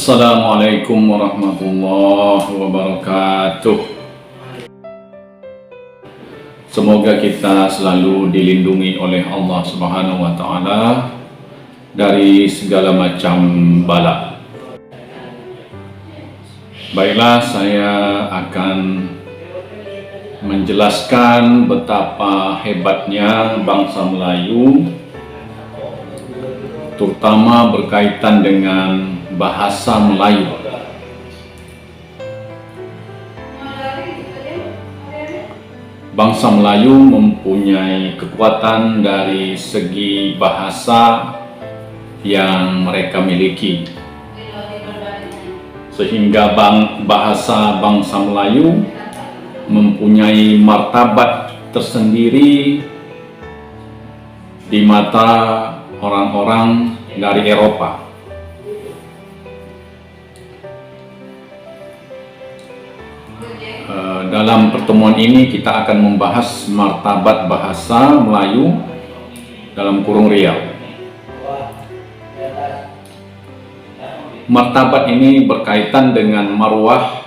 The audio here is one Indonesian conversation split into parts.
Assalamualaikum warahmatullahi wabarakatuh. Semoga kita selalu dilindungi oleh Allah Subhanahu wa Ta'ala dari segala macam bala. Baiklah, saya akan menjelaskan betapa hebatnya bangsa Melayu, terutama berkaitan dengan bahasa Melayu. Bangsa Melayu mempunyai kekuatan dari segi bahasa yang mereka miliki, sehingga bahasa bangsa Melayu mempunyai martabat tersendiri di mata orang-orang dari Eropa. Dalam pertemuan ini kita akan membahas martabat bahasa Melayu dalam kurung Riau. Martabat ini berkaitan dengan marwah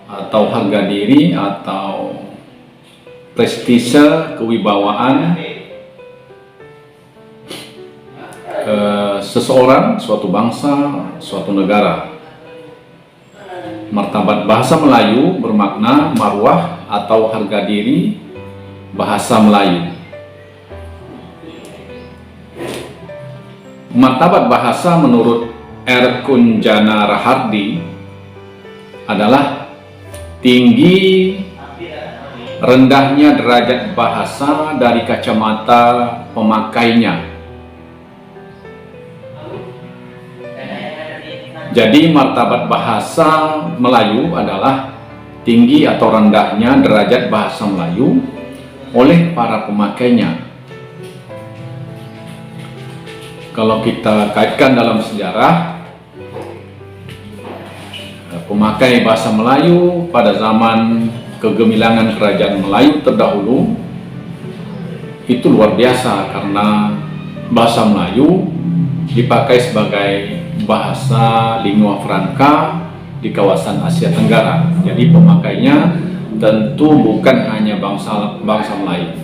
atau harga diri atau prestise, kewibawaan seseorang, suatu bangsa, suatu negara. Martabat bahasa Melayu bermakna marwah atau harga diri bahasa Melayu. Martabat bahasa menurut Erkunjana Rahardi adalah tinggi rendahnya derajat bahasa dari kacamata pemakainya. Jadi martabat bahasa Melayu adalah tinggi atau rendahnya derajat bahasa Melayu oleh para pemakainya. Kalau kita kaitkan dalam sejarah, pemakai bahasa Melayu pada zaman kegemilangan kerajaan Melayu terdahulu itu luar biasa, karena bahasa Melayu dipakai sebagai bahasa lingua franca di kawasan Asia Tenggara. Jadi pemakainya tentu bukan hanya bangsa Melayu.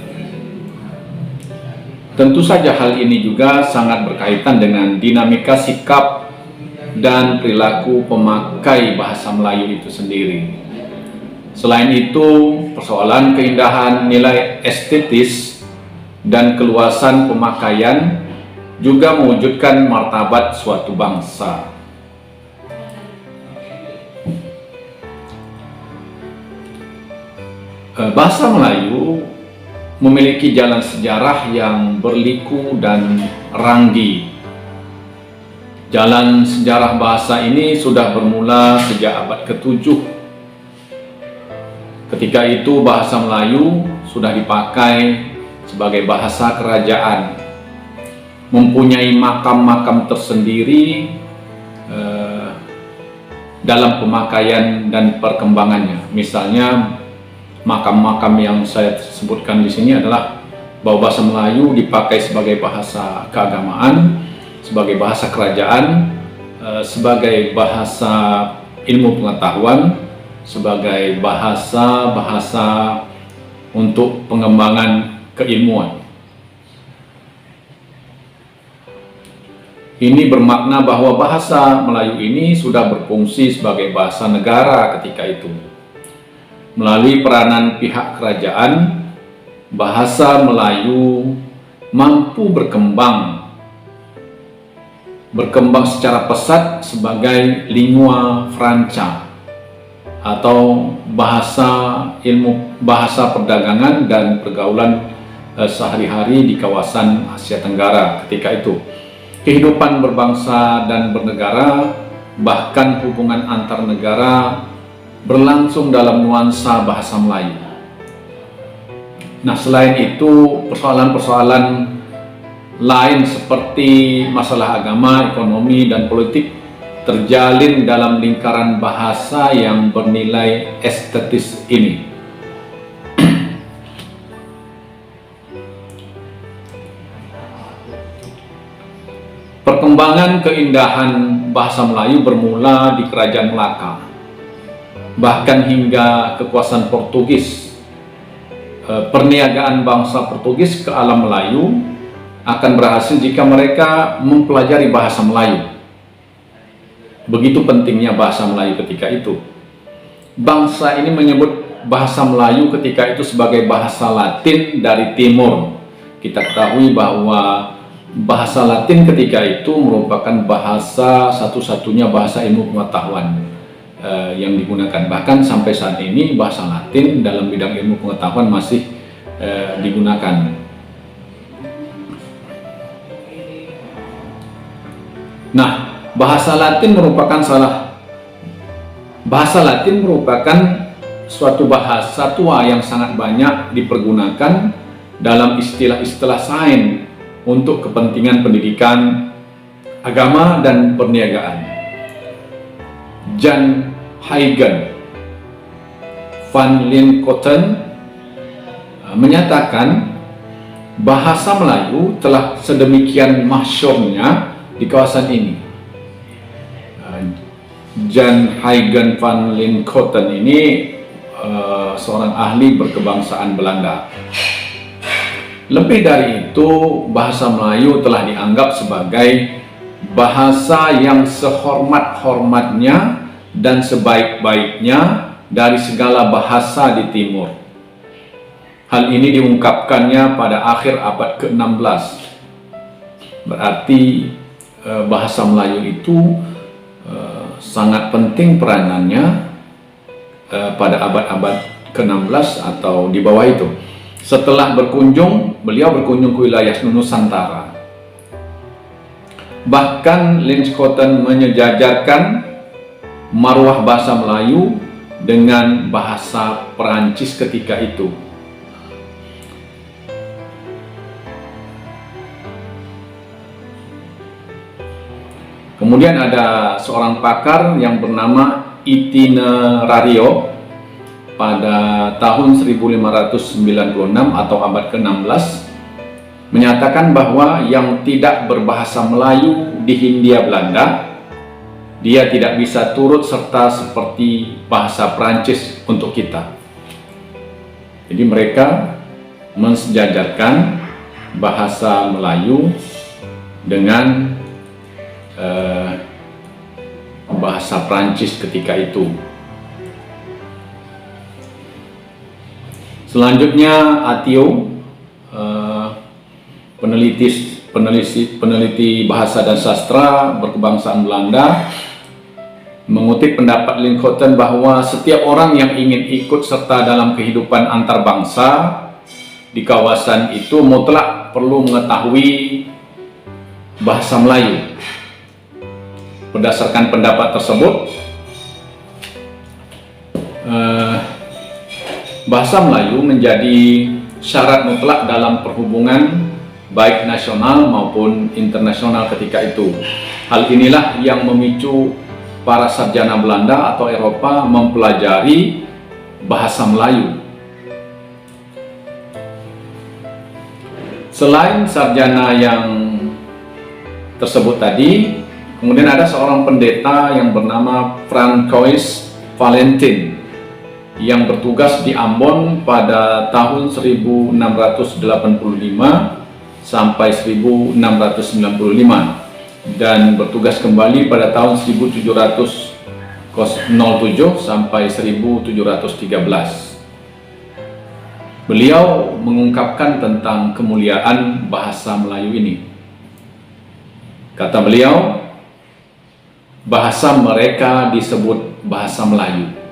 Tentu saja hal ini juga sangat berkaitan dengan dinamika sikap dan perilaku pemakai bahasa Melayu itu sendiri. Selain itu, persoalan keindahan nilai estetis dan keluasan pemakaian juga mewujudkan martabat suatu bangsa. Bahasa Melayu memiliki jalan sejarah yang berliku dan ranggi. Jalan sejarah bahasa ini sudah bermula sejak abad ke-7. Ketika itu bahasa Melayu sudah dipakai sebagai bahasa kerajaan, mempunyai makam-makam tersendiri dalam pemakaian dan perkembangannya. Misalnya, makam-makam yang saya sebutkan di sini adalah bahwa bahasa Melayu dipakai sebagai bahasa keagamaan, sebagai bahasa kerajaan, sebagai bahasa ilmu pengetahuan, sebagai bahasa untuk pengembangan keilmuan. Ini bermakna bahwa bahasa Melayu ini sudah berfungsi sebagai bahasa negara ketika itu. Melalui peranan pihak kerajaan, bahasa Melayu mampu berkembang secara pesat sebagai lingua franca atau bahasa perdagangan dan pergaulan sehari-hari di kawasan Asia Tenggara ketika itu. Kehidupan berbangsa dan bernegara, bahkan hubungan antar negara, berlangsung dalam nuansa bahasa Melayu. Nah, selain itu, persoalan-persoalan lain seperti masalah agama, ekonomi, dan politik terjalin dalam lingkaran bahasa yang bernilai estetis ini. Perkembangan keindahan bahasa Melayu bermula di Kerajaan Melaka, bahkan hingga kekuasaan Portugis. Perniagaan bangsa Portugis ke alam Melayu akan berhasil jika mereka mempelajari bahasa Melayu. Begitu pentingnya bahasa Melayu ketika itu. Bangsa ini menyebut bahasa Melayu ketika itu sebagai bahasa Latin dari Timur. Kita ketahui bahwa bahasa Latin ketika itu merupakan bahasa satu-satunya bahasa ilmu pengetahuan yang digunakan. Bahkan sampai saat ini bahasa Latin dalam bidang ilmu pengetahuan masih digunakan. Nah, bahasa Latin merupakan suatu bahasa tua yang sangat banyak dipergunakan dalam istilah-istilah sains untuk kepentingan pendidikan, agama, dan perniagaan. Jan Huygens van Lincoten menyatakan bahasa Melayu telah sedemikian masyhurnya di kawasan ini. Jan Huygens van Lincoten ini seorang ahli berkebangsaan Belanda. Lebih dari itu, bahasa Melayu telah dianggap sebagai bahasa yang sehormat-hormatnya dan sebaik-baiknya dari segala bahasa di Timur. Hal ini diungkapkannya pada akhir abad ke-16. Berarti bahasa Melayu itu sangat penting peranannya pada abad-abad ke-16 atau di bawah itu. Setelah beliau berkunjung ke wilayah Nusantara. Bahkan Lincoten menyejajarkan marwah bahasa Melayu dengan bahasa Perancis ketika itu. Kemudian ada seorang pakar yang bernama Itinerario pada tahun 1596 atau abad ke-16 menyatakan bahwa yang tidak berbahasa Melayu di Hindia Belanda, dia tidak bisa turut serta seperti bahasa Prancis untuk kita. Jadi mereka mensejajarkan bahasa Melayu dengan bahasa Prancis ketika itu. Selanjutnya Atio, peneliti bahasa dan sastra berkebangsaan Belanda, mengutip pendapat Lincoten bahwa setiap orang yang ingin ikut serta dalam kehidupan antar bangsa di kawasan itu mutlak perlu mengetahui bahasa Melayu. Berdasarkan pendapat tersebut, bahasa Melayu menjadi syarat mutlak dalam perhubungan baik nasional maupun internasional ketika itu. Hal inilah yang memicu para sarjana Belanda atau Eropa mempelajari bahasa Melayu. Selain sarjana yang tersebut tadi, kemudian ada seorang pendeta yang bernama Francois Valentin yang bertugas di Ambon pada tahun 1685 sampai 1695 dan bertugas kembali pada tahun 1707 sampai 1713. Beliau mengungkapkan tentang kemuliaan bahasa Melayu ini. Kata beliau, bahasa mereka disebut bahasa Melayu.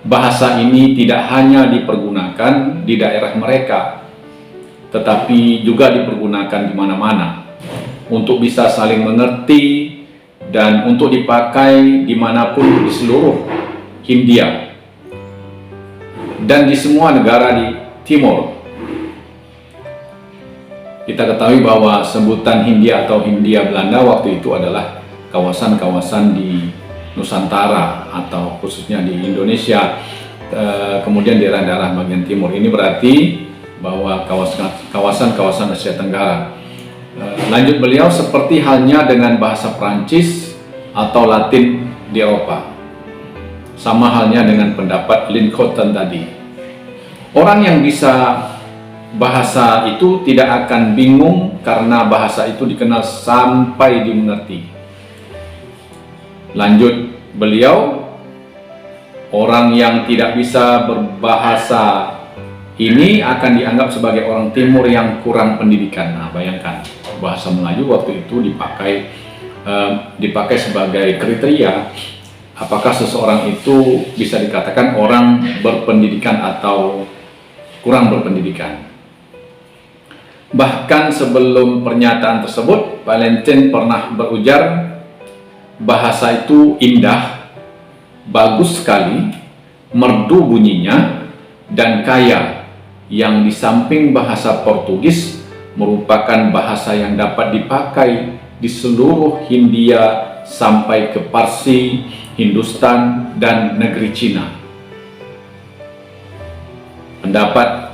Bahasa ini tidak hanya dipergunakan di daerah mereka, tetapi juga dipergunakan di mana-mana untuk bisa saling mengerti dan untuk dipakai dimanapun di seluruh Hindia dan di semua negara di Timur. Kita ketahui bahwa sebutan Hindia atau Hindia Belanda waktu itu adalah kawasan-kawasan di Nusantara atau khususnya di Indonesia, kemudian daerah-daerah bagian timur. Ini berarti bahwa kawasan-kawasan Asia Tenggara. Lanjut beliau, seperti halnya dengan bahasa Prancis atau Latin di Eropa. Sama halnya dengan pendapat Lincoln tadi. Orang yang bisa bahasa itu tidak akan bingung karena bahasa itu dikenal sampai dimengerti. Lanjut beliau, orang yang tidak bisa berbahasa ini akan dianggap sebagai orang timur yang kurang pendidikan. Nah, bayangkan, bahasa Melayu waktu itu dipakai sebagai kriteria apakah seseorang itu bisa dikatakan orang berpendidikan atau kurang berpendidikan. Bahkan sebelum pernyataan tersebut, Valentin pernah berujar, bahasa itu indah, bagus sekali, merdu bunyinya, dan kaya, yang di samping bahasa Portugis merupakan bahasa yang dapat dipakai di seluruh Hindia sampai ke Parsi, Hindustan, dan negeri Cina. Pendapat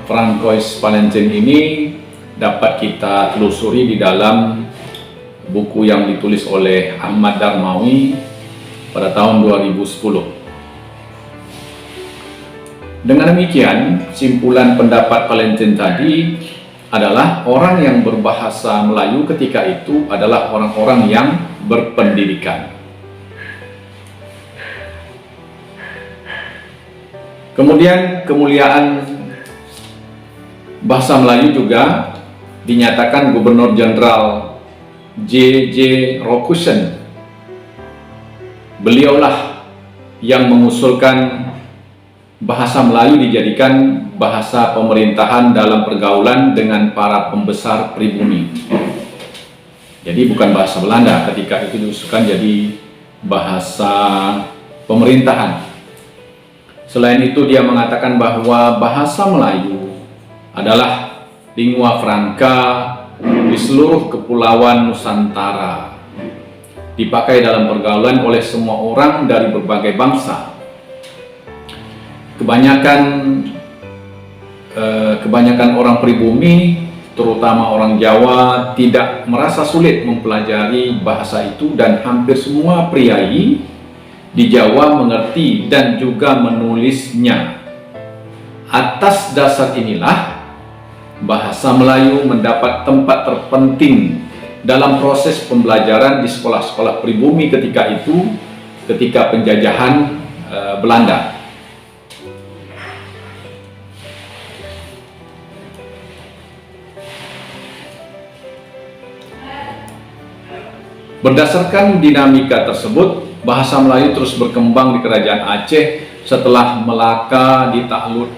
Francois Valentin ini dapat kita telusuri di dalam buku yang ditulis oleh Ahmad Darmawi pada tahun 2010. Dengan demikian, simpulan pendapat Valentin tadi adalah orang yang berbahasa Melayu ketika itu adalah orang-orang yang berpendidikan. Kemudian kemuliaan bahasa Melayu juga dinyatakan Gubernur Jenderal J.J. Rokusen. Beliaulah yang mengusulkan bahasa Melayu dijadikan bahasa pemerintahan dalam pergaulan dengan para pembesar pribumi. Jadi bukan bahasa Belanda, ketika itu diusulkan jadi bahasa pemerintahan. Selain itu dia mengatakan bahwa bahasa Melayu adalah lingua franca di seluruh kepulauan Nusantara, dipakai dalam pergaulan oleh semua orang dari berbagai bangsa. Kebanyakan orang pribumi, terutama orang Jawa, tidak merasa sulit mempelajari bahasa itu, dan hampir semua priai di Jawa mengerti dan juga menulisnya. Atas dasar inilah bahasa Melayu mendapat tempat terpenting dalam proses pembelajaran di sekolah-sekolah pribumi ketika penjajahan Belanda. Berdasarkan dinamika tersebut, bahasa Melayu terus berkembang di Kerajaan Aceh setelah Melaka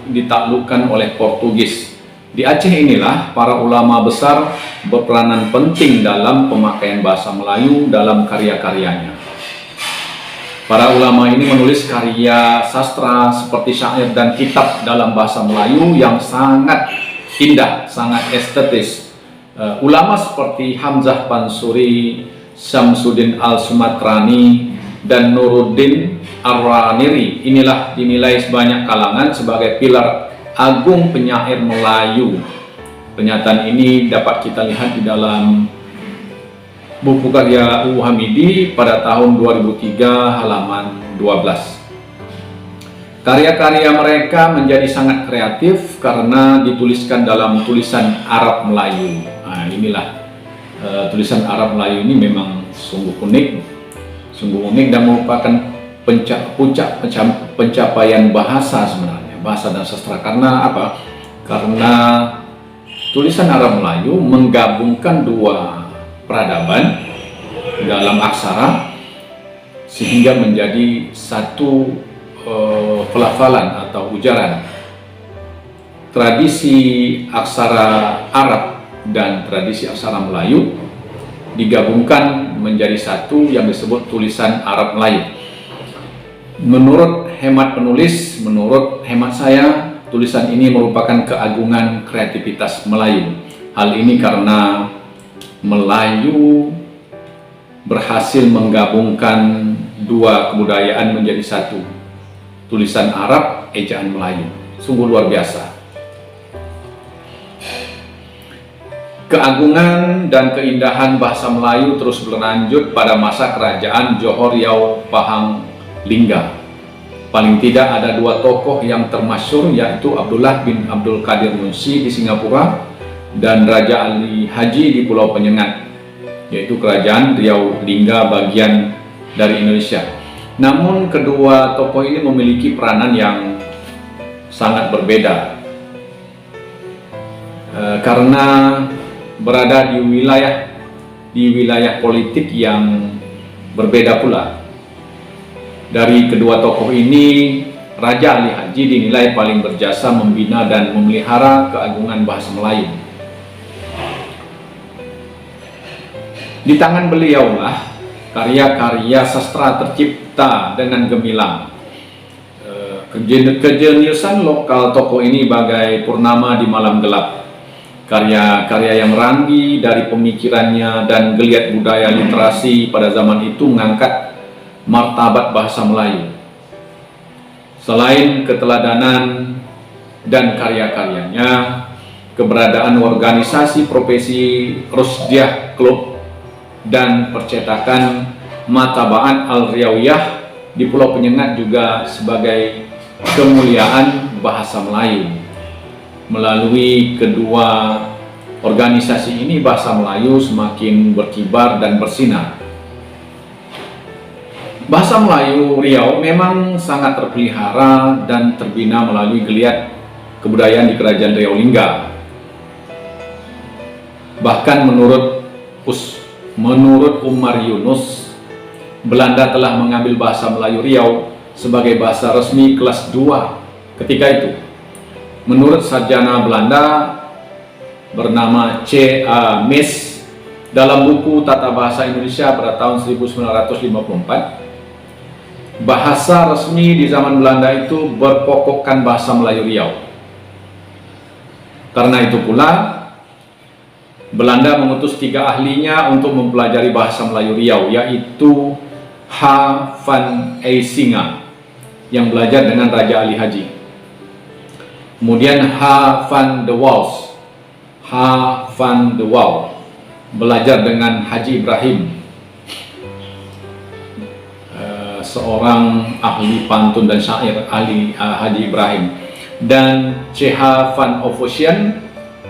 ditaklukkan oleh Portugis. Di Aceh inilah para ulama besar berperanan penting dalam pemakaian bahasa Melayu dalam karya-karyanya. Para ulama ini menulis karya sastra seperti syair dan kitab dalam bahasa Melayu yang sangat indah, sangat estetis. Ulama seperti Hamzah Pansuri, Syamsuddin Al-Sumatrani, dan Nuruddin Ar-Raniri inilah dinilai sebanyak kalangan sebagai pilar agung penyair Melayu. Pernyataan ini dapat kita lihat di dalam buku karya U. Hamidi pada tahun 2003 halaman 12. Karya-karya mereka menjadi sangat kreatif karena dituliskan dalam tulisan Arab Melayu. Nah, inilah tulisan Arab Melayu ini memang sungguh unik dan merupakan puncak pencapaian bahasa sebenarnya, bahasa dan sastra. Karena apa? Karena tulisan Arab Melayu menggabungkan dua peradaban dalam aksara sehingga menjadi satu pelafalan atau ujaran. Tradisi aksara Arab dan tradisi aksara Melayu digabungkan menjadi satu yang disebut tulisan Arab Melayu. Menurut hemat penulis, menurut hemat saya, tulisan ini merupakan keagungan kreativitas Melayu. Hal ini karena Melayu berhasil menggabungkan dua kebudayaan menjadi satu, tulisan Arab, ejaan Melayu. Sungguh luar biasa. Keagungan dan keindahan bahasa Melayu terus berlanjut pada masa kerajaan Johor Riau Pahang Lingga. Paling tidak ada dua tokoh yang termasyhur, yaitu Abdullah bin Abdul Qadir Munsyi di Singapura dan Raja Ali Haji di Pulau Penyengat, yaitu kerajaan Riau Lingga bagian dari Indonesia. Namun kedua tokoh ini memiliki peranan yang sangat berbeda karena berada di wilayah politik yang berbeda pula. Dari kedua tokoh ini, Raja Ali Haji dinilai paling berjasa membina dan memelihara keagungan bahasa Melayu. Di tangan beliaulah karya-karya sastra tercipta dengan gemilang. Kejeniusan lokal tokoh ini bagai purnama di malam gelap. Karya-karya yang ranggi dari pemikirannya dan geliat budaya literasi pada zaman itu mengangkat martabat bahasa Melayu. Selain keteladanan dan karya-karyanya, keberadaan organisasi profesi Rusdiah Club dan percetakan Mataba'at Al-Riawiyah di Pulau Penyengat juga sebagai kemuliaan bahasa Melayu. Melalui kedua organisasi ini, bahasa Melayu semakin berkibar dan bersinar. Bahasa Melayu Riau memang sangat terpelihara dan terbina melalui geliat kebudayaan di Kerajaan Riau Lingga. Bahkan menurut Umar Yunus, Belanda telah mengambil bahasa Melayu Riau sebagai bahasa resmi kelas 2 ketika itu. Menurut sarjana Belanda bernama C.A. Mes dalam buku Tata Bahasa Indonesia pada tahun 1954, bahasa resmi di zaman Belanda itu berpokokkan bahasa Melayu Riau. Karena itu pula, Belanda mengutus 3 ahlinya untuk mempelajari bahasa Melayu Riau, yaitu H. van Eysinga yang belajar dengan Raja Ali Haji. Kemudian H. van de Waal belajar dengan Haji Ibrahim, seorang ahli pantun dan syair Haji Ibrahim. Dan C.H. van Ophuijsen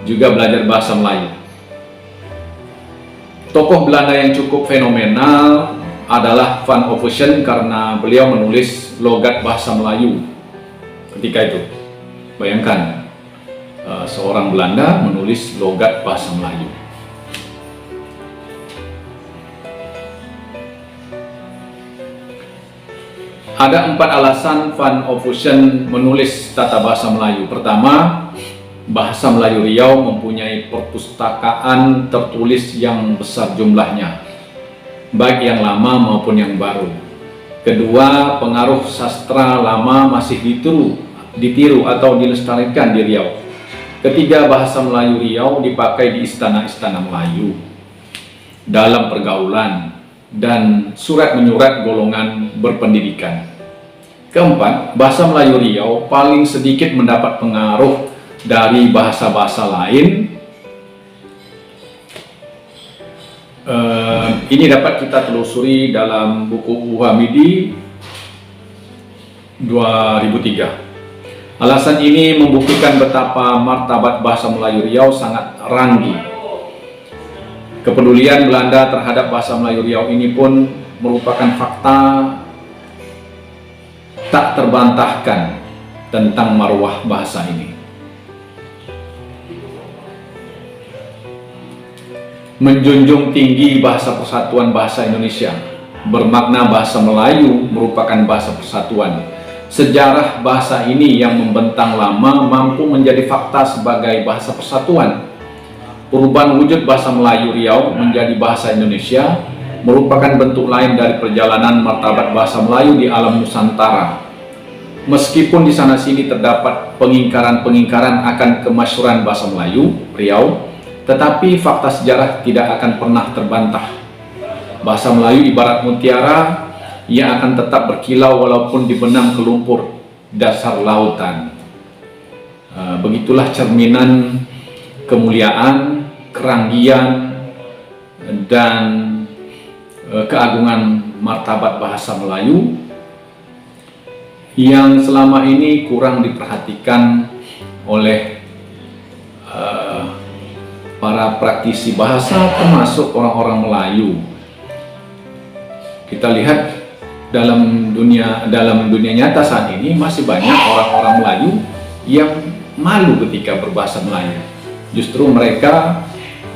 juga belajar bahasa Melayu. Tokoh Belanda yang cukup fenomenal adalah Van Ophuijsen karena beliau menulis logat bahasa Melayu ketika itu. Bayangkan, seorang Belanda menulis logat bahasa Melayu. Ada 4 alasan Van Ophuijsen menulis tata bahasa Melayu. Pertama, bahasa Melayu Riau mempunyai perpustakaan tertulis yang besar jumlahnya, baik yang lama maupun yang baru. Kedua, pengaruh sastra lama masih ditiru atau dilestarikan di Riau. Ketiga, bahasa Melayu Riau dipakai di istana-istana Melayu, dalam pergaulan, dan surat menyurat golongan berpendidikan. Keempat, bahasa Melayu Riau paling sedikit mendapat pengaruh dari bahasa-bahasa lain. Ini dapat kita telusuri dalam buku Uhamidi 2003. Alasan ini membuktikan betapa martabat bahasa Melayu Riau sangat ranggi. Kepedulian Belanda terhadap bahasa Melayu Riau ini pun merupakan fakta tak terbantahkan tentang marwah bahasa ini. Menjunjung tinggi bahasa persatuan bahasa Indonesia, bermakna bahasa Melayu merupakan bahasa persatuan. Sejarah bahasa ini yang membentang lama mampu menjadi fakta sebagai bahasa persatuan. Perubahan wujud bahasa Melayu Riau menjadi bahasa Indonesia merupakan bentuk lain dari perjalanan martabat bahasa Melayu di alam Nusantara. Meskipun di sana-sini terdapat pengingkaran-pengingkaran akan kemasyhuran bahasa Melayu Riau, tetapi fakta sejarah tidak akan pernah terbantah. Bahasa Melayu ibarat mutiara, ia akan tetap berkilau walaupun dibenam ke lumpur dasar lautan. Begitulah cerminan kemuliaan, keranggian dan keagungan martabat bahasa Melayu yang selama ini kurang diperhatikan oleh para praktisi bahasa, termasuk orang-orang Melayu. Kita lihat dalam dunia nyata saat ini masih banyak orang-orang Melayu yang malu ketika berbahasa Melayu. Justru mereka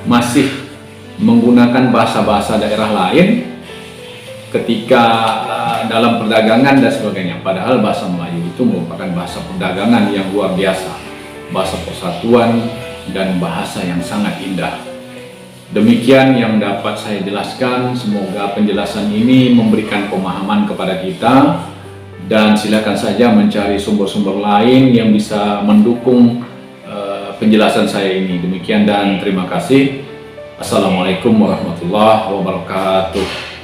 masih menggunakan bahasa-bahasa daerah lain ketika dalam perdagangan dan sebagainya. Padahal bahasa Melayu itu merupakan bahasa perdagangan yang luar biasa, bahasa persatuan dan bahasa yang sangat indah. Demikian yang dapat saya jelaskan. Semoga penjelasan ini memberikan pemahaman kepada kita, dan silakan saja mencari sumber-sumber lain yang bisa mendukung penjelasan saya ini. Demikian dan terima kasih. Assalamualaikum warahmatullahi wabarakatuh.